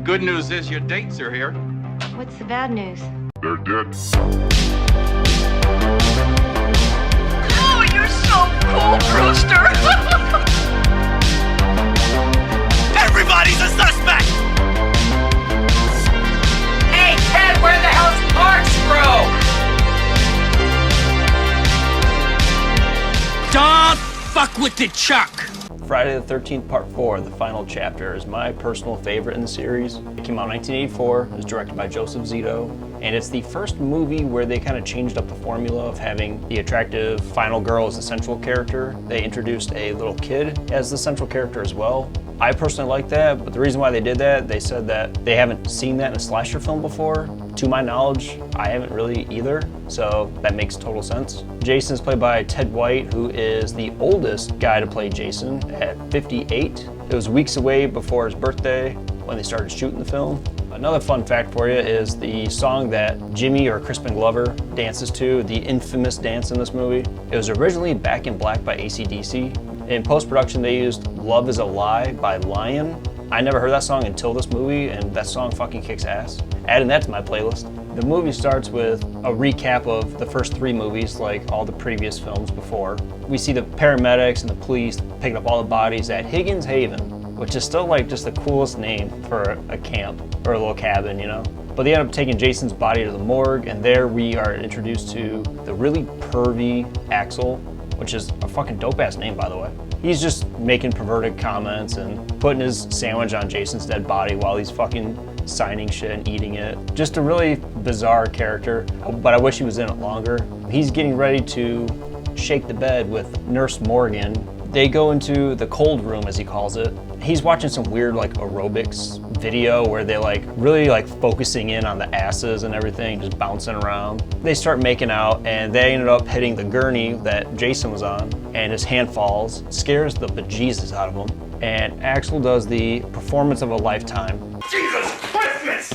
good news is your dates are here. What's the bad news? They're dead. Oh, you're so cool, Brewster! Everybody's a suspect! Hey, Ted, where the hell's Corkscrew? Don't fuck with the Chuck! Friday the 13th Part 4, the final chapter, is my personal favorite in the series. It came out in 1984, it was directed by Joseph Zito, and it's the first movie where they kind of changed up the formula of having the attractive final girl as the central character. They introduced a little kid as the central character as well. I personally like that, but the reason why they did that, they said that they haven't seen that in a slasher film before. To my knowledge, I haven't really either, so that makes total sense. Jason is played by Ted White, who is the oldest guy to play Jason at 58. It was weeks away before his birthday when they started shooting the film. Another fun fact for you is the song that Jimmy or Crispin Glover dances to, the infamous dance in this movie. It was originally Back in Black by AC/DC. In post-production, they used Love Is a Lie by Lion. I never heard that song until this movie, and that song fucking kicks ass. Adding that to my playlist. The movie starts with a recap of the first 3 movies, like all the previous films before. We see the paramedics and the police picking up all the bodies at Higgins Haven, which is still like just the coolest name for a camp or a little cabin, you know? But they end up taking Jason's body to the morgue, and there we are introduced to the really pervy Axel, which is a fucking dope-ass name, by the way. He's just making perverted comments and putting his sandwich on Jason's dead body while he's fucking signing shit and eating it. Just a really bizarre character, but I wish he was in it longer. He's getting ready to shake the bed with Nurse Morgan. They go into the cold room, as he calls it. He's watching some weird like aerobics video where they like really like focusing in on the asses and everything, just bouncing around. They start making out and they ended up hitting the gurney that Jason was on, and his hand falls, scares the bejesus out of him. And Axel does the performance of a lifetime. Jesus Christmas!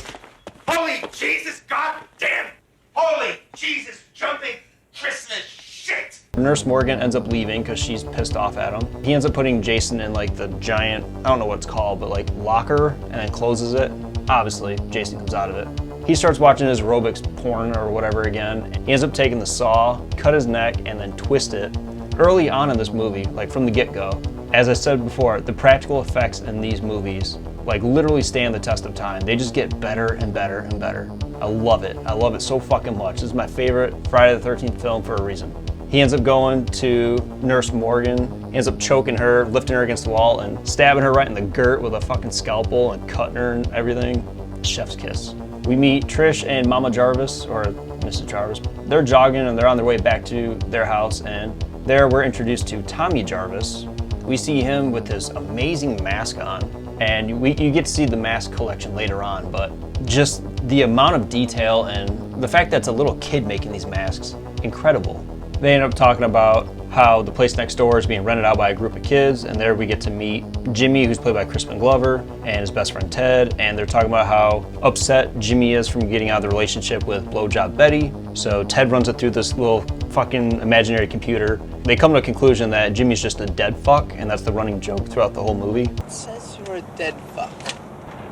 Holy Jesus goddamn! Holy Jesus jumping Christmas shit! Nurse Morgan ends up leaving because she's pissed off at him. He ends up putting Jason in like the giant, I don't know what it's called, but like locker, and then closes it. Obviously, Jason comes out of it. He starts watching his aerobics porn or whatever again. He ends up taking the saw, cut his neck, and then twist it. Early on in this movie, like from the get-go, as I said before, the practical effects in these movies like literally stand the test of time. They just get better and better and better. I love it. I love it so fucking much. This is my favorite Friday the 13th film for a reason. He ends up going to Nurse Morgan, he ends up choking her, lifting her against the wall, and stabbing her right in the girt with a fucking scalpel and cutting her and everything. Chef's kiss. We meet Trish and Mama Jarvis, or Mrs. Jarvis. They're jogging and they're on their way back to their house, and there we're introduced to Tommy Jarvis. We see him with his amazing mask on, and you get to see the mask collection later on, but just the amount of detail and the fact that it's a little kid making these masks, incredible. They end up talking about how the place next door is being rented out by a group of kids, and there we get to meet Jimmy, who's played by Crispin Glover, and his best friend Ted, and they're talking about how upset Jimmy is from getting out of the relationship with Blowjob Betty. So Ted runs it through this little fucking imaginary computer. They come to a conclusion that Jimmy's just a dead fuck, and that's the running joke throughout the whole movie. It says you're a dead fuck.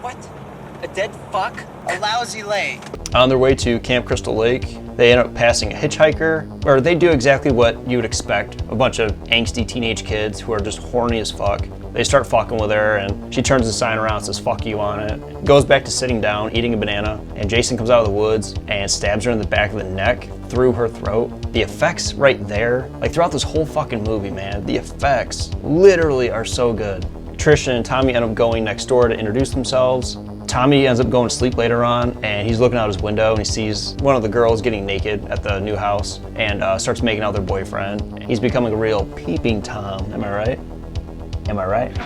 What? A dead fuck? A lousy lay. On their way to Camp Crystal Lake, they end up passing a hitchhiker, or they do exactly what you would expect. A bunch of angsty teenage kids who are just horny as fuck. They start fucking with her, and she turns the sign around and says fuck you on it. Goes back to sitting down, eating a banana, and Jason comes out of the woods and stabs her in the back of the neck, through her throat. The effects right there, like throughout this whole fucking movie, man, the effects literally are so good. Trisha and Tommy end up going next door to introduce themselves. Tommy ends up going to sleep later on, and he's looking out his window and he sees one of the girls getting naked at the new house and starts making out with their boyfriend. He's becoming a real peeping Tom, am I right? Am I right?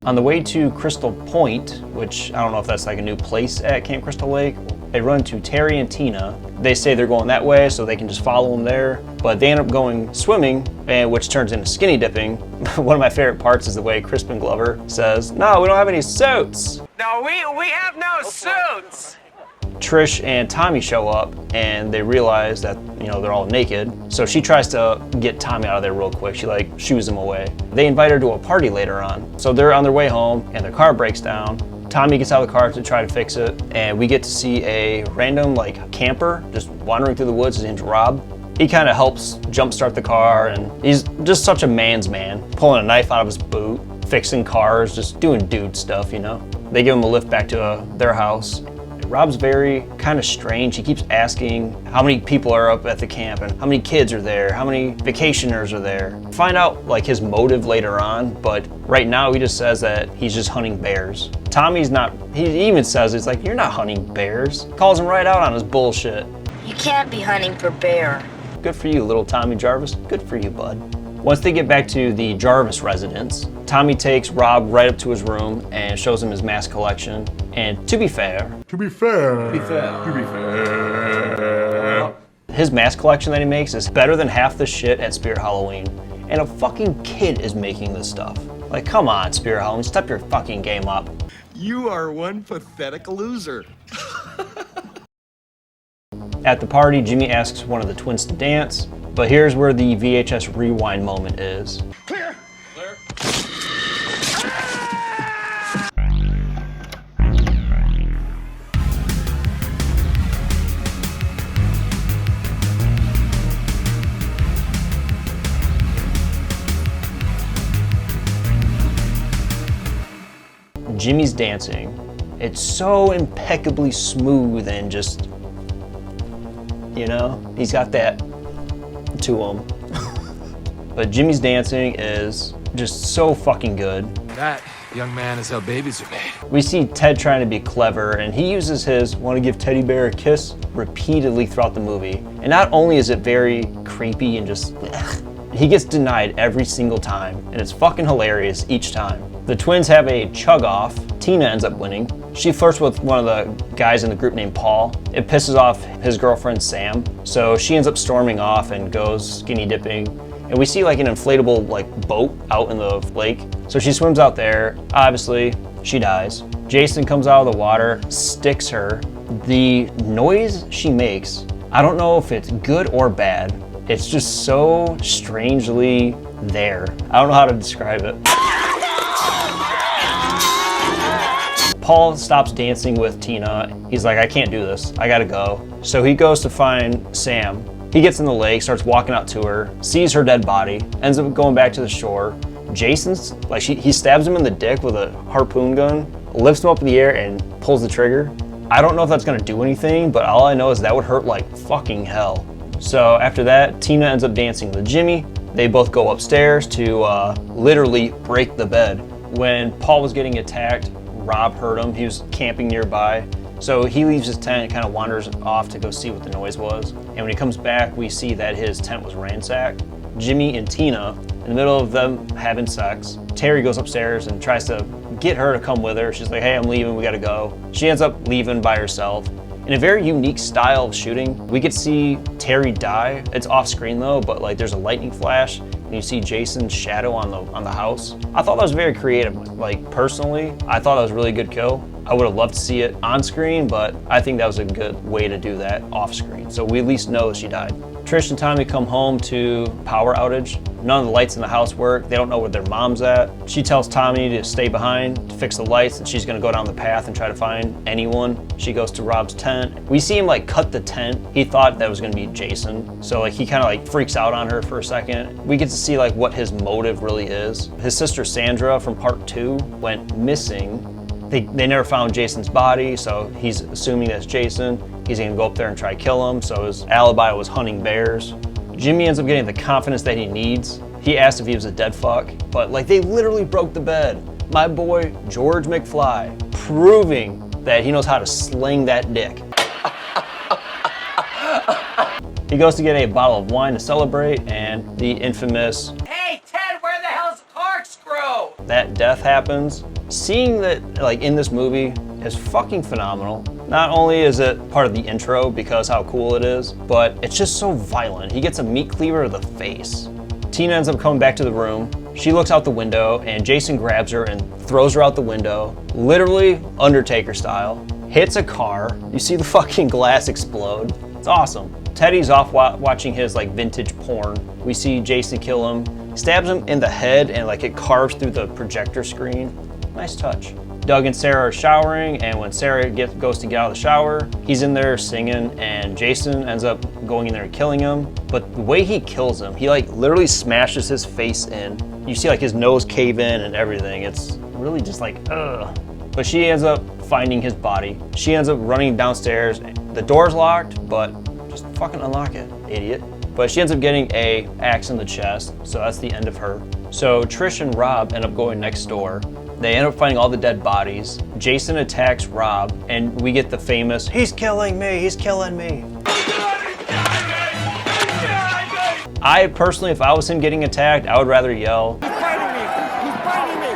On the way to Crystal Point, which I don't know if that's like a new place at Camp Crystal Lake, they run to Terry and Tina. They say they're going that way so they can just follow them there, but they end up going swimming, which turns into skinny dipping. One of my favorite parts is the way Crispin Glover says, "No, we don't have any suits." No, we have no suits. Trish and Tommy show up and they realize that, you know, they're all naked. So she tries to get Tommy out of there real quick. She like shoos him away. They invite her to a party later on. So they're on their way home and their car breaks down. Tommy gets out of the car to try to fix it. And we get to see a random like camper just wandering through the woods. His name's Rob. He kind of helps jumpstart the car and he's just such a man's man, pulling a knife out of his boot, fixing cars, just doing dude stuff, you know. They give him a lift back to their house. Rob's very kind of strange. He keeps asking how many people are up at the camp and how many kids are there, how many vacationers are there. Find out like his motive later on, but right now he just says that he's just hunting bears. Tommy's not, he even says it's like, you're not hunting bears. Calls him right out on his bullshit. You can't be hunting for bear. Good for you, little Tommy Jarvis. Good for you, bud. Once they get back to the Jarvis residence, Tommy takes Rob right up to his room and shows him his mask collection. And to be fair, his mask collection that he makes is better than half the shit at Spirit Halloween. And a fucking kid is making this stuff. Like, come on, Spirit Halloween, step your fucking game up. You are one pathetic loser. At the party, Jimmy asks one of the twins to dance, but here's where the VHS rewind moment is. Clear. Clear. Jimmy's dancing. It's so impeccably smooth and just, you know, he's got that to him. But Jimmy's dancing is just so fucking good. That, young man, is how babies are made. We see Ted trying to be clever and he uses his "want to give teddy bear a kiss" repeatedly throughout the movie. And not only is it very creepy and just he gets denied every single time and it's fucking hilarious each time. The twins have a chug off. Tina ends up winning. She flirts with one of the guys in the group named Paul. It pisses off his girlfriend Sam, so she ends up storming off and goes skinny dipping. And we see like an inflatable like boat out in the lake. So she swims out there. Obviously, she dies. Jason comes out of the water, sticks her. The noise she makes, I don't know if it's good or bad. It's just so strangely there. I don't know how to describe it. Paul stops dancing with Tina. He's like, I can't do this. I gotta go. So he goes to find Sam. He gets in the lake, starts walking out to her, sees her dead body, ends up going back to the shore. Jason's, like, he stabs him in the dick with a harpoon gun, lifts him up in the air and pulls the trigger. I don't know if that's gonna do anything, but all I know is that would hurt like fucking hell. So after that, Tina ends up dancing with Jimmy. They both go upstairs to literally break the bed. When Paul was getting attacked, Rob heard him. He was camping nearby. So he leaves his tent and kind of wanders off to go see what the noise was. And when he comes back, we see that his tent was ransacked. Jimmy and Tina, in the middle of them having sex, Terry goes upstairs and tries to get her to come with her. She's like, hey, I'm leaving, we gotta go. She ends up leaving by herself. In a very unique style of shooting, we get to see Terry die. It's off screen though, but like there's a lightning flash and you see Jason's shadow on the house. I thought that was very creative. Like personally, I thought that was a really good kill. I would have loved to see it on screen, but I think that was a good way to do that off screen. So we at least know she died. Trish and Tommy come home to power outage. None of the lights in the house work. They don't know where their mom's at. She tells Tommy to stay behind to fix the lights and she's gonna go down the path and try to find anyone. She goes to Rob's tent. We see him like cut the tent. He thought that was gonna be Jason. So like he kind of like freaks out on her for a second. We get to see like what his motive really is. His sister Sandra from part 2 went missing. They never found Jason's body, so he's assuming that's Jason. He's gonna go up there and try to kill him, so his alibi was hunting bears. Jimmy ends up getting the confidence that he needs. He asked if he was a dead fuck, but like they literally broke the bed. My boy, George McFly, proving that he knows how to sling that dick. He goes to get a bottle of wine to celebrate, and the infamous, Hey, Ted, where the hell's corkscrew? that death happens. Seeing that like in this movie is fucking phenomenal. Not only is it part of the intro because how cool it is, but it's just so violent. He gets a meat cleaver to the face. Tina ends up coming back to the room. She looks out the window and Jason grabs her and throws her out the window, literally Undertaker style. hits a car. You see the fucking glass explode. It's awesome. Teddy's off watching his like vintage porn. We see Jason kill him, stabs him in the head, and like it carves through the projector screen. Nice touch. Doug and Sarah are showering, and when Sarah goes to get out of the shower, he's in there singing, and Jason ends up going in there and killing him. But the way he kills him, he like literally smashes his face in. You see like his nose cave in and everything. It's really just like, ugh. But she ends up finding his body. She ends up running downstairs. The door's locked, but just fucking unlock it, idiot. But she ends up getting a axe in the chest, so that's the end of her. So Trish and Rob end up going next door. They end up finding all the dead bodies. Jason attacks Rob, and we get the famous, "He's killing me, he's killing me." I personally, if I was him getting attacked, I would rather yell. "He's biting me! He's biting me!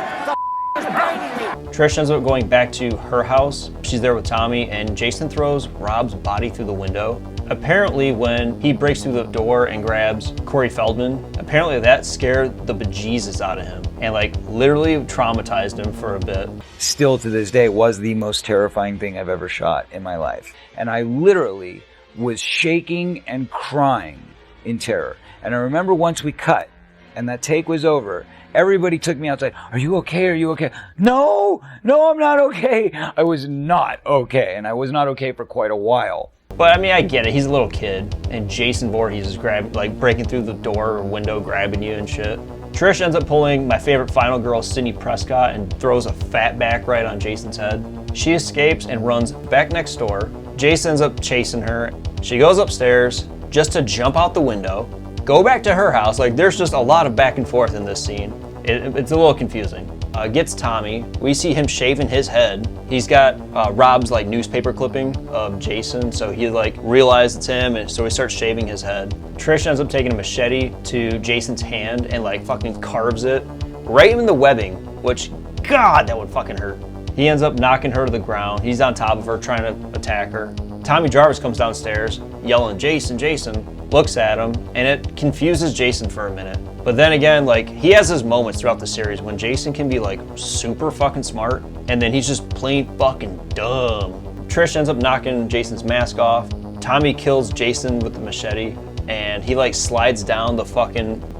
The biting me!" Trish ends up going back to her house. She's there with Tommy, and Jason throws Rob's body through the window. Apparently, when he breaks through the door and grabs Corey Feldman, apparently that scared the bejesus out of him and like literally traumatized him for a bit. Still to this day was the most terrifying thing I've ever shot in my life. And I literally was shaking and crying in terror. And I remember once we cut and that take was over, everybody took me outside. "Are you okay? Are you okay?" No, I'm not okay. I was not okay. And I was not okay for quite a while. But I mean, I get it. He's a little kid, and Jason Voorhees is breaking through the door or window, grabbing you and shit. Trish ends up pulling my favorite final girl, Sidney Prescott, and throws a fat back right on Jason's head. She escapes and runs back next door. Jason ends up chasing her. She goes upstairs just to jump out the window, go back to her house. Like, there's just a lot of back and forth in this scene. It's a little confusing. Gets Tommy. We see him shaving his head. He's got Rob's like newspaper clipping of Jason, so he like realized it's him, and so he starts shaving his head. Trish ends up taking a machete to Jason's hand and like fucking carves it right in the webbing, which, God, that would fucking hurt. He ends up knocking her to the ground. He's on top of her trying to attack her. Tommy Jarvis comes downstairs yelling, "Jason, Jason," looks at him, and it confuses Jason for a minute. But then again, like, he has his moments throughout the series when Jason can be like super fucking smart, and then he's just plain fucking dumb. Trish ends up knocking Jason's mask off. Tommy kills Jason with the machete, and he like slides down the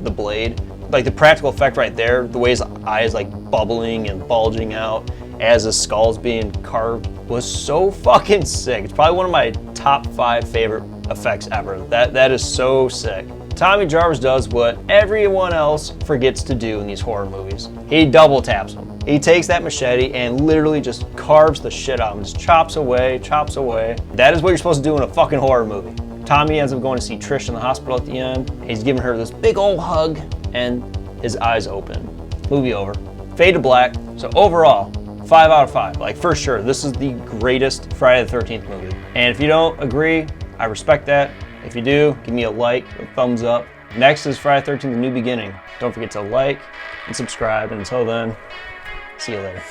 blade. Like the practical effect right there, the way his eyes like bubbling and bulging out as his skull's being carved was so fucking sick. It's probably one of my top 5 favorite effects ever. That is so sick. Tommy Jarvis does what everyone else forgets to do in these horror movies. He double taps him. He takes that machete and literally just carves the shit out of him. Just chops away, chops away. That is what you're supposed to do in a fucking horror movie. Tommy ends up going to see Trish in the hospital at the end. He's giving her this big old hug, and his eyes open. Movie over. Fade to black. So overall, 5 out of 5. Like, for sure, this is the greatest Friday the 13th movie. And if you don't agree, I respect that. If you do, give me a like, a thumbs up. Next is Friday the 13th, A New Beginning. Don't forget to like and subscribe. And until then, see you later.